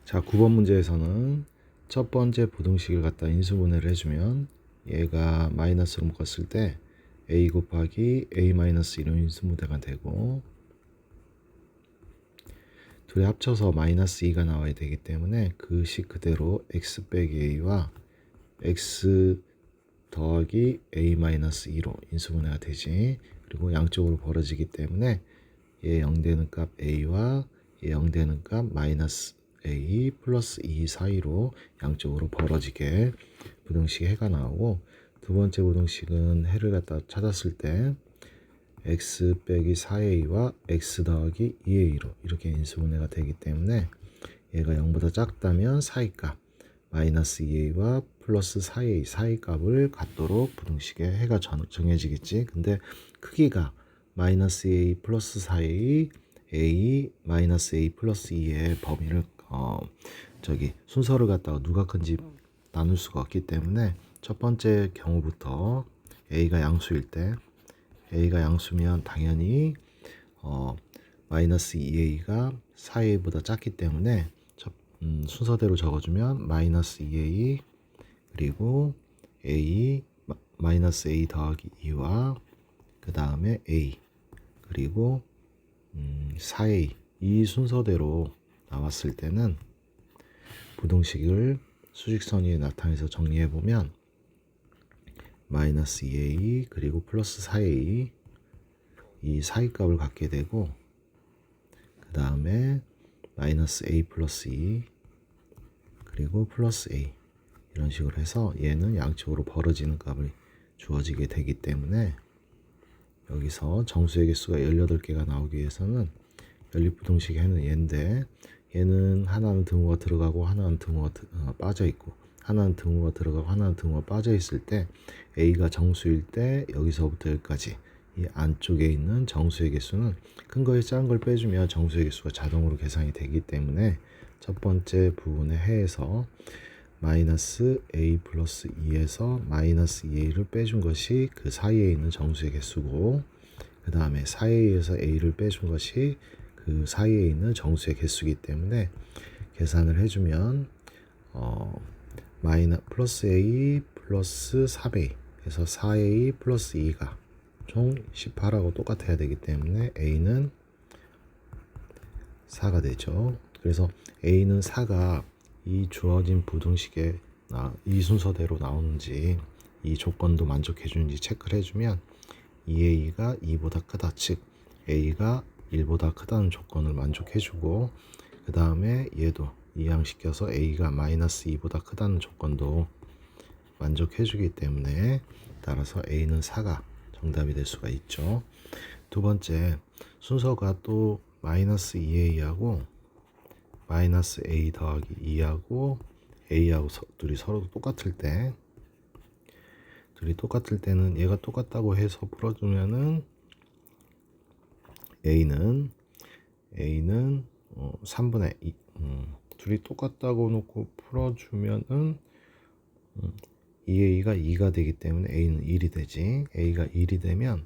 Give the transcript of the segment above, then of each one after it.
자, 9번 문제에서는 첫 번째 부등식을 갖다 인수분해를 해주면 얘가 마이너스로 묶었을 때 a 곱하기 a 마이너스 1로 인수분해가 되고 둘이 합쳐서 마이너스 2가 나와야 되기 때문에 그 식 그대로 x 빼기 a와 x 더하기 a 마이너스 2로 인수분해가 되지. 그리고 양쪽으로 벌어지기 때문에 얘 0 되는 값 a와 얘 0 되는 값 마이너스 a 플러스 2 사이로 양쪽으로 벌어지게 부등식 해가 나오고, 두 번째 부등식은 해를 갖다 찾았을 때 x 빼기 4a와 x 더하기 2a로 이렇게 인수분해가 되기 때문에 얘가 0보다 작다면 4a 값 마이너스 2a와 플러스 4a 사이 값을 갖도록 부등식의 해가 정해지겠지. 근데 크기가 마이너스 a 플러스 4a a 마이너스 a 플러스 2의 범위를 순서를 갖다가 누가 큰지 나눌 수가 없기 때문에 첫 번째 경우부터 a가 양수일 때, a가 양수면 당연히 마이너스 2a가 4a보다 작기 때문에 순서대로 적어주면 마이너스 2a 그리고 a 마이너스 a 더하기 2와 그 다음에 a 그리고 4a 이 순서대로 나왔을 때는 부등식을 수직선 위에 나타내서 정리해보면 마이너스 2a 그리고 플러스 4a 이 사이 값을 갖게 되고, 그 다음에 마이너스 a 플러스 2 그리고 플러스 a 이런 식으로 해서 얘는 양쪽으로 벌어지는 값이 주어지게 되기 때문에 여기서 정수의 개수가 18개가 나오기 위해서는 연립부등식의 해는 얘인데, 얘는 하나는 등호가 들어가고 하나는 등호가 빠져 있고, 하나는 등호가 들어가고 하나는 등호가 빠져 있을 때 a가 정수일 때 여기서부터 여기까지 이 안쪽에 있는 정수의 개수는 큰 거에서 작은 걸 빼주면 정수의 개수가 자동으로 계산이 되기 때문에 첫 번째 부분의 해에서 마이너스 a 플러스 2에서 마이너스 2a를 빼준 것이 그 사이에 있는 정수의 개수고, 그 다음에 4a에서 a를 빼준 것이 그 사이에 있는 정수의 개수이기 때문에 계산을 해주면 플러스 a 플러스 3a 해서 4a 플러스 2가 총 18하고 똑같아야 되기 때문에 a는 4가 되죠. 그래서 a는 4가 이 주어진 부등식에 이 순서대로 나오는지 이 조건도 만족해 주는지 체크를 해주면 2a가 2보다 크다, 즉 a가 1보다 크다는 조건을 만족해 주고, 그 다음에 얘도 이항시켜서 a가 마이너스 2보다 크다는 조건도 만족해 주기 때문에 따라서 a는 4가 정답이 될 수가 있죠. 두 번째 순서가 또 마이너스 2a하고 마이너스 a 더하기 2하고 a하고 둘이 서로 똑같을 때는 얘가 똑같다고 해서 풀어주면은 a는 3분의 2 둘이 똑같다고 놓고 풀어주면은 2a가 2가 되기 때문에 a는 1이 되지. a가 1이 되면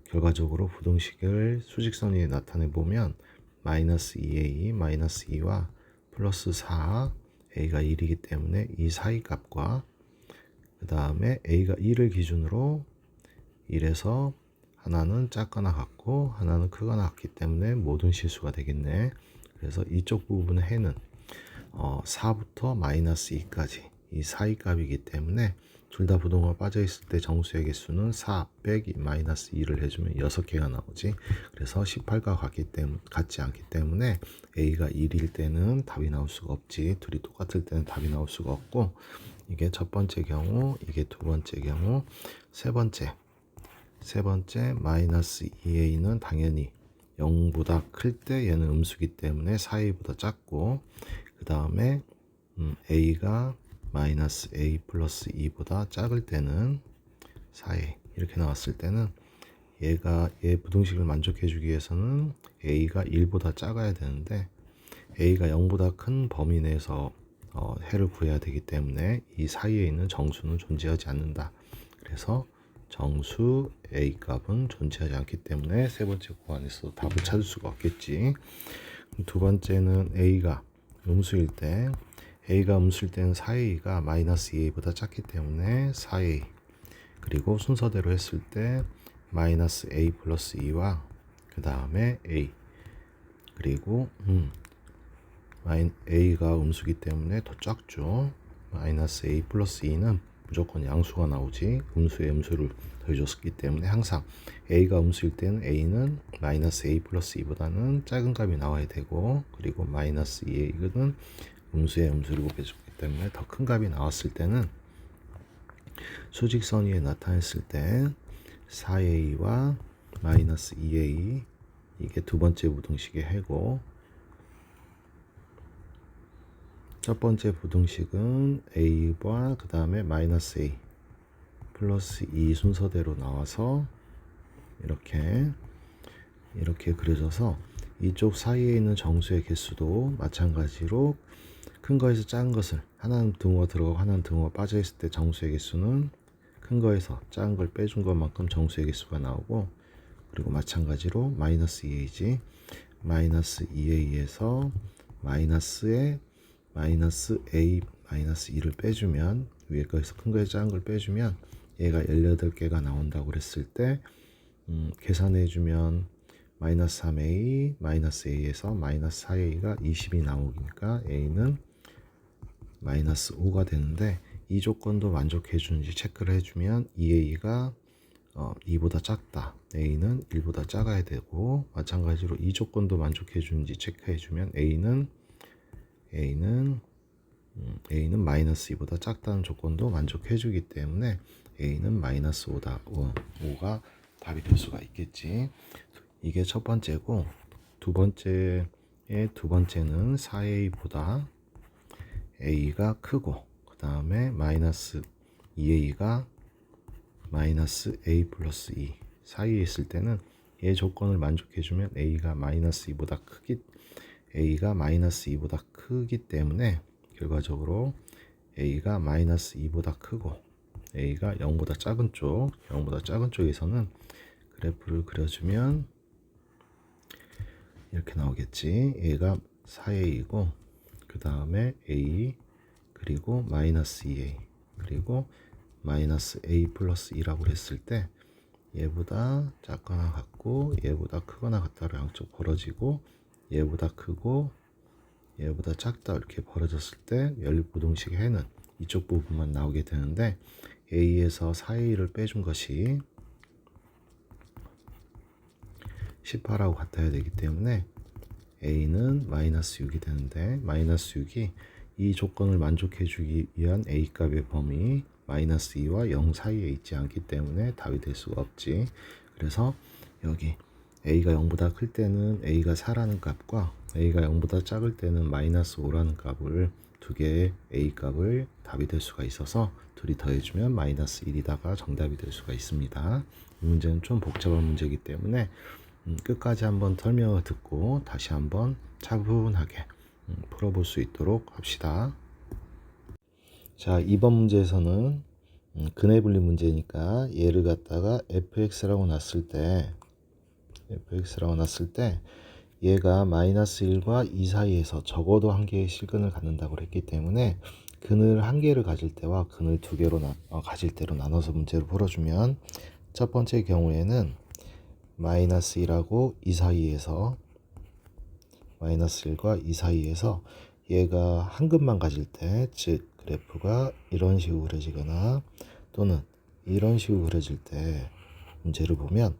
결과적으로 부등식을 수직선 위에 나타내 보면 마이너스 2a 마이너스 2와 플러스 4 a가 1이기 때문에 이 사이 값과 그 다음에 a가 1을 기준으로 1에서 하나는 작거나 같고 하나는 크거나 같기 때문에 모든 실수가 되겠네. 그래서 이쪽 부분의 해는 4부터 마이너스 2까지 이 사이 값이기 때문에 둘 다 부등호가 빠져 있을 때 정수의 개수는 4 빼기 마이너스 2를 해주면 6개가 나오지. 그래서 18과 같지 않기 때문에 a가 1일 때는 답이 나올 수가 없지. 둘이 똑같을 때는 답이 나올 수가 없고, 이게 첫 번째 경우, 이게 두 번째 경우, 세 번째 마이너스 2a는 당연히 0보다 클 때 얘는 음수기 때문에 4a보다 작고, 그 다음에 a가 마이너스 a 플러스 2보다 작을 때는 4a 이렇게 나왔을 때는 얘 부등식을 만족해 주기 위해서는 a가 1보다 작아야 되는데 a가 0보다 큰 범위 내에서 해를 구해야 되기 때문에 이 사이에 있는 정수는 존재하지 않는다. 그래서 정수 a 값은 존재하지 않기 때문에 세 번째 구간에서 답을 찾을 수가 없겠지. 두 번째는 a가 음수일 때 a가 음수일 때는 4a가 마이너스 2a보다 작기 때문에 4a, 그리고 순서대로 했을 때 마이너스 a 플러스 2와 그 다음에 a, 그리고 a가 음수기 때문에 더 작죠. 마이너스 a 플러스 2는 무조건 양수가 나오지, 음수에 음수를 더해줬기 때문에 항상 a가 음수일 때는 a는 마이너스 a 플러스 2보다는 작은 값이 나와야 되고, 그리고 마이너스 2a는 음수에 음수를 곱해줬기 때문에 더 큰 값이 나왔을 때는 수직선 위에 나타냈을 때 4a와 마이너스 2a, 이게 두 번째 부등식의 해고, 첫 번째 부등식은 a와 그 다음에 마이너스 a 플러스 2 순서대로 나와서 이렇게 그려져서, 이쪽 사이에 있는 정수의 개수도 마찬가지로 큰 거에서 작은 것을, 하나는 등호가 들어가고 하나는 등호가 빠져 있을 때 정수의 개수는 큰 거에서 작은 걸 빼준 것만큼 정수의 개수가 나오고, 그리고 마찬가지로 마이너스 2a지, 마이너스 2a에서 마이너스에 마이너스 a 마이너스 2를 빼주면, 위에 거에서 큰 거에서 작은 걸 빼주면 얘가 18개가 나온다고 그랬을 때 계산해주면 마이너스 3a 마이너스 a에서 마이너스 4a가 20이 나오니까 a는 마이너스 5가 되는데, 이 조건도 만족해 주는지 체크를 해주면 2a가 2보다 작다, a는 1보다 작아야 되고, 마찬가지로 이 조건도 만족해 주는지 체크해 주면 a는 마이너스 2보다 작다는 조건도 만족해 주기 때문에 a는 마이너스 5가 답이 될 수가 있겠지. 이게 첫 번째고, 두 번째는 4a보다 a가 크고, 그 다음에 마이너스 2a가 마이너스 a 플러스 2 사이에 있을 때는 얘 조건을 만족해 주면 a가 마이너스 2보다 크기 때문에 결과적으로 a가 마이너스 2보다 크고 a가 0보다 작은 쪽에서는 그래프를 그려주면 이렇게 나오겠지. 얘가 4a이고 그 다음에 a, 그리고 마이너스 2a, 그리고 마이너스 a 플러스 2라고 했을 때 얘보다 작거나 같고 얘보다 크거나 같다로 양쪽 벌어지고, 얘보다 크고 얘보다 작다 이렇게 벌어졌을 때 연립부등식의 해는 이쪽 부분만 나오게 되는데, a에서 4a를 빼준 것이 18하고 같아야 되기 때문에 a는 마이너스 6이 되는데, 마이너스 6이 이 조건을 만족해 주기 위한 a 값의 범위 마이너스 2와 0 사이에 있지 않기 때문에 답이 될 수가 없지. 그래서 여기 a가 0보다 클 때는 a가 4라는 값과 a가 0보다 작을 때는 마이너스 5라는 값을, 두 개의 a 값을 답이 될 수가 있어서 둘이 더해주면 마이너스 1이다가 정답이 될 수가 있습니다. 이 문제는 좀 복잡한 문제이기 때문에 끝까지 한번 설명을 듣고 다시 한번 차분하게 풀어볼 수 있도록 합시다. 자, 2번 문제에서는 근해 분리 문제니까 얘를 갖다가 fx라고 놨을 때 얘가 마이너스 1과 2 사이에서 적어도 한 개의 실근을 갖는다고 했기 때문에 근을 한 개를 가질 때와 근을 두 개로 가질 때로 나눠서 문제를 풀어주면, 첫 번째 경우에는 마이너스 1하고 2 사이에서, 마이너스 1과 2 사이에서 얘가 한 근만 가질 때, 즉 그래프가 이런 식으로 그려지거나 또는 이런 식으로 그려질 때 문제를 보면,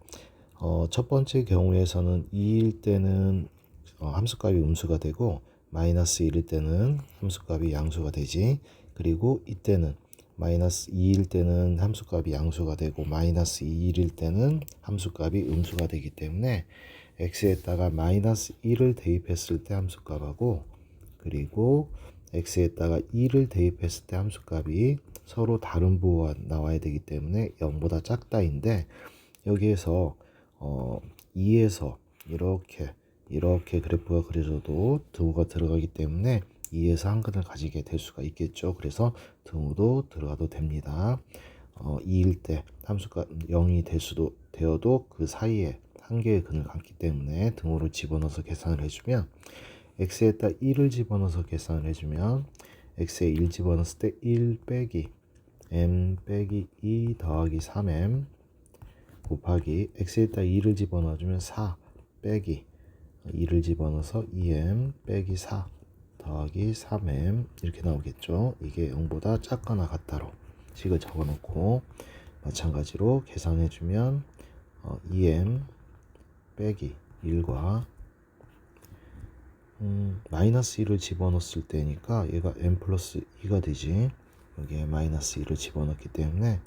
첫 번째 경우에서는 2일 때는 함수값이 음수가 되고 마이너스 1일 때는 함수값이 양수가 되지. 그리고 이때는 마이너스 2일 때는 함수값이 양수가 되고 마이너스 2일일 때는 함수값이 음수가 되기 때문에 x에다가 마이너스 1을 대입했을 때 함수값하고, 그리고 x에다가 2를 대입했을 때 함수값이 서로 다른 부호가 나와야 되기 때문에 0보다 작다인데, 여기에서 2에서 이렇게 그래프가 그려져도 등호가 들어가기 때문에 2에서 한 근을 가지게 될 수가 있겠죠. 그래서 등호도 들어가도 됩니다. 2일 때 함수가 0이 되어도 그 사이에 한 개의 근을 갖기 때문에 등호를 집어넣어서 계산을 해주면 x에다 1을 집어넣어서 계산을 해주면 x에 1 집어넣었을 때 1 빼기 m 빼기 2 더하기 3m 곱하기 x에다 2를 집어넣어주면 4 빼기 2를 집어넣어서 2m 빼기 4 더하기 3m 이렇게 나오겠죠. 이게 0보다 작거나 같다로 식을 적어놓고 마찬가지로 계산해주면 2m 빼기 1과 마이너스 1을 집어넣었을 때니까 얘가 m 플러스 2가 되지. 여기에 마이너스 1을 집어넣기 때문에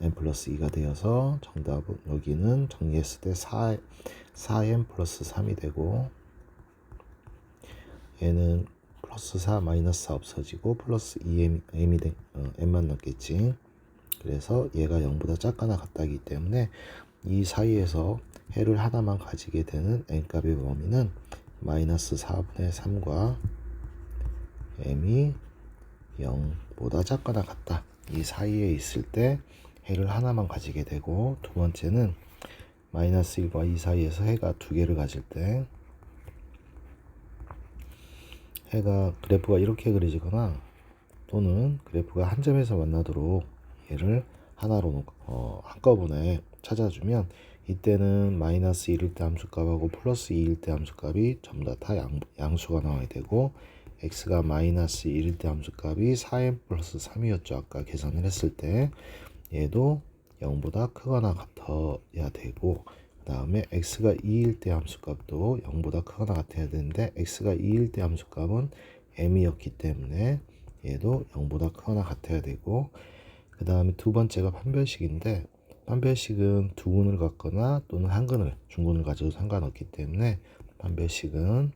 m 플러스 2가 되어서 정답은 여기는 정리했을 때 4m 플러스 3이 되고, 얘는 플러스 4 마이너스 4 없어지고 플러스 2m이 m만 넣겠지. 그래서 얘가 0보다 작거나 같다기 때문에 이 사이에서 해를 하나만 가지게 되는 n값의 범위는 마이너스 4분의 3과 m이 0보다 작거나 같다. 이 사이에 있을 때 해를 하나만 가지게 되고, 두 번째는 마이너스 1과 2 사이에서 해가 두 개를 가질 때 해가 그래프가 이렇게 그려지거나 또는 그래프가 한 점에서 만나도록 얘를 하나로 한꺼번에 찾아주면 이때는 마이너스 1일 때 함수값하고 플러스 2일 때 함수값이 전부 다 양수가 나와야 되고, x가 마이너스 1일 때 함수값이 4m 플러스 3이었죠. 아까 계산을 했을 때 얘도 0보다 크거나 같아야 되고, 그 다음에 x가 2일 때 함수값도 0보다 크거나 같아야 되는데 x가 2일 때 함수값은 m이었기 때문에 얘도 0보다 크거나 같아야 되고, 그 다음에 두 번째가 판별식인데 판별식은 두 근을 갖거나 또는 한 근을 중근을 가져도 상관없기 때문에 판별식은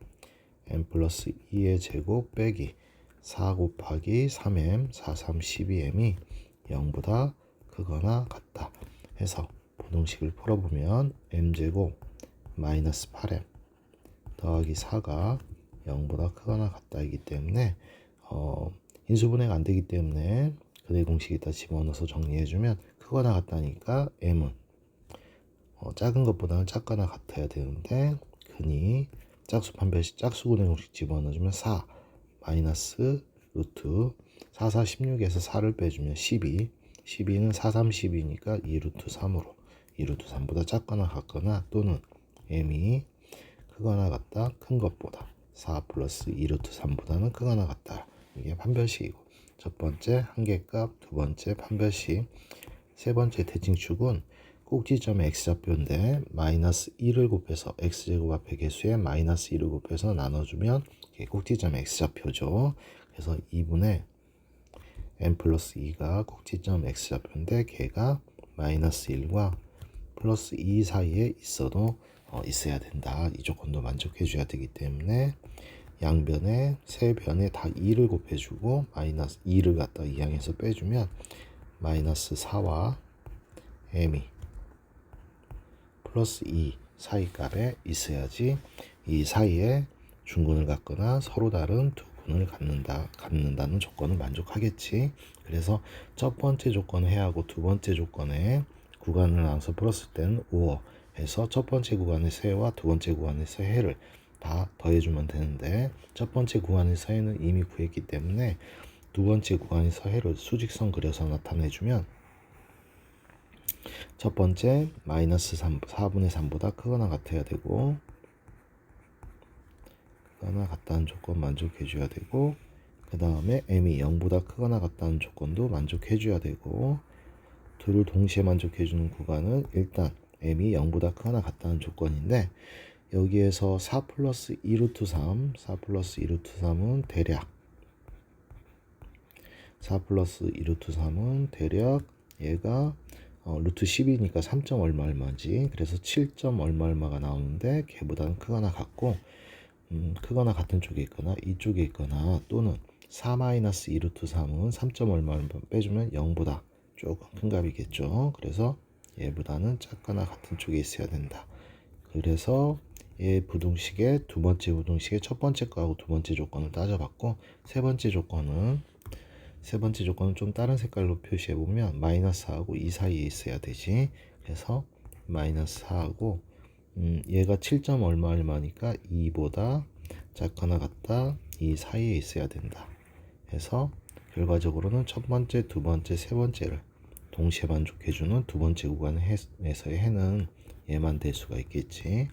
m 플러스 2의 제곱 빼기 4 곱하기 3m 4, 3, 12m이 0보다 크거나 같다 해서 부등식을 풀어보면 m제곱 마이너스 8m 더하기 4가 0보다 크거나 같다이기 때문에 인수분해가 안 되기 때문에 근의 공식에다 집어넣어서 정리해주면 크거나 같다니까 m은 작은 것보다는 작거나 같아야 되는데, 근이 짝수 판별식 짝수 근의 공식 집어넣어주면 4 마이너스 루트 4, 4, 16에서 4를 빼주면 12, 12는 4, 3, 12니까 2 루트 3으로 2 루트 3보다 작거나 같거나 또는 m이 크거나 같다 큰 것보다 4 플러스 2 루트 3보다는 크거나 같다. 이게 판별식이고, 첫 번째 한계값, 두 번째 판별식, 세 번째 대칭축은 꼭지점의 x좌표인데 마이너스 1을 곱해서 x제곱 앞에 개수에 마이너스 1을 곱해서 나눠주면 꼭지점의 x좌표죠. 그래서 2분의 m 플러스 2가 꼭지점 x좌표인데 걔가 마이너스 1과 플러스 2 사이에 있어야 된다. 이 조건도 만족해 줘야 되기 때문에 양변에 세 변에 다 2를 곱해주고 마이너스 2를 갖다 이항에서 빼주면 마이너스 4와 m이 플러스 2 사이 값에 있어야지 이 사이에 중근을 갖거나 서로 다른 두 근을 갖는다는 조건을 만족하겠지. 그래서 첫 번째 조건을 해하고 두 번째 조건에 구간을 나눠서 풀었을 때는 5 해서 첫 번째 구간의 세와 두 번째 구간의 세해를 다 더해주면 되는데, 첫 번째 구간의 서해는 이미 구했기 때문에 두 번째 구간의 서해를 수직선 그려서 나타내주면 첫 번째 마이너스 4분의 3보다 크거나 같아야 되고, 크거나 같다는 조건 만족해 줘야 되고, 그 다음에 m이 0보다 크거나 같다는 조건도 만족해 줘야 되고, 둘을 동시에 만족해 주는 구간은 일단 m이 0보다 크거나 같다는 조건인데, 여기에서 4 플러스 2 루트 3, 4 플러스 2 루트 3은 대략 4 플러스 2 루트 3은 대략 얘가 루트 10이니까 3점 얼마 얼마지. 그래서 7점 얼마 얼마가 나오는데 걔보다는 크거나 같고, 크거나 같은 쪽에 있거나 이쪽에 있거나 또는 4 마이너스 2 루트 3은 3점 얼마 얼마 빼주면 0보다 조금 큰 값이겠죠. 그래서 얘보다는 작거나 같은 쪽에 있어야 된다. 그래서 얘 부등식의 두 번째 부등식의 첫 번째 거하고 두 번째 조건을 따져봤고, 세 번째 조건은 좀 다른 색깔로 표시해 보면 마이너스 4하고 2 사이에 있어야 되지. 그래서 마이너스 4하고 얘가 7점 얼마 얼마니까 2보다 작거나 같다 이 사이에 있어야 된다 해서 결과적으로는 첫 번째, 두 번째, 세 번째를 동시에 만족해주는 두 번째 구간에서의 해는 얘만 될 수가 있겠지.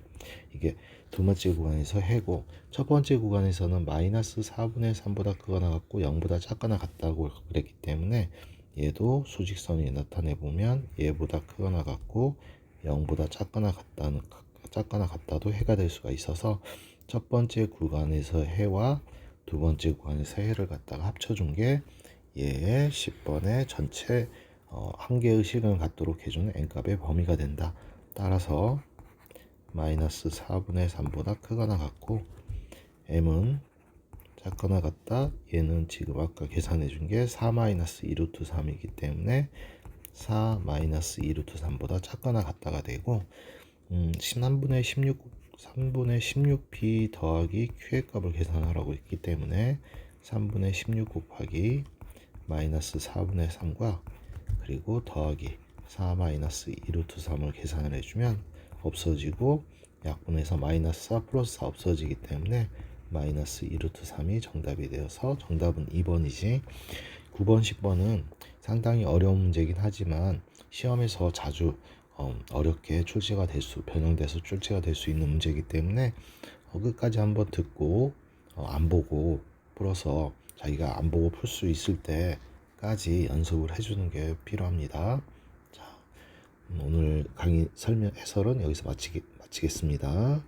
이게 두 번째 구간에서 해고 첫 번째 구간에서는 마이너스 4분의 3보다 크거나 같고 0보다 작거나 같다고 그랬기 때문에 얘도 수직선이 나타내 보면 얘보다 크거나 같고 0보다 작거나 같다도 해가 될 수가 있어서 첫 번째 구간에서 해와 두 번째 구간에서 해를 갖다가 합쳐준 게 얘의 10번의 전체 한 개의 식을 갖도록 해주는 n값의 범위가 된다. 따라서 마이너스 4분의 3보다 크거나 같고 m은 작거나 같다. 얘는 지금 아까 계산해 준 게 4 마이너스 2 루트 3이기 때문에 4 마이너스 2 루트 3보다 작거나 같다가 되고 3분의 16p 더하기 q의 값을 계산하라고 했기 때문에 3분의 16 곱하기 마이너스 4분의 3과 그리고 더하기 4 마이너스 2 루트 3을 계산을 해주면 없어지고 약분해서 마이너스 4 플러스 4 없어지기 때문에 마이너스 2 루트 3이 정답이 되어서 정답은 2번이지. 9번, 10번은 상당히 어려운 문제긴 하지만 시험에서 자주 어렵게 변형돼서 출제가 될 수 있는 문제이기 때문에 끝까지 한번 듣고 안 보고 풀어서 자기가 안 보고 풀 수 있을 때까지 연습을 해주는 게 필요합니다. 자, 오늘 강의 해설은 여기서 마치겠습니다.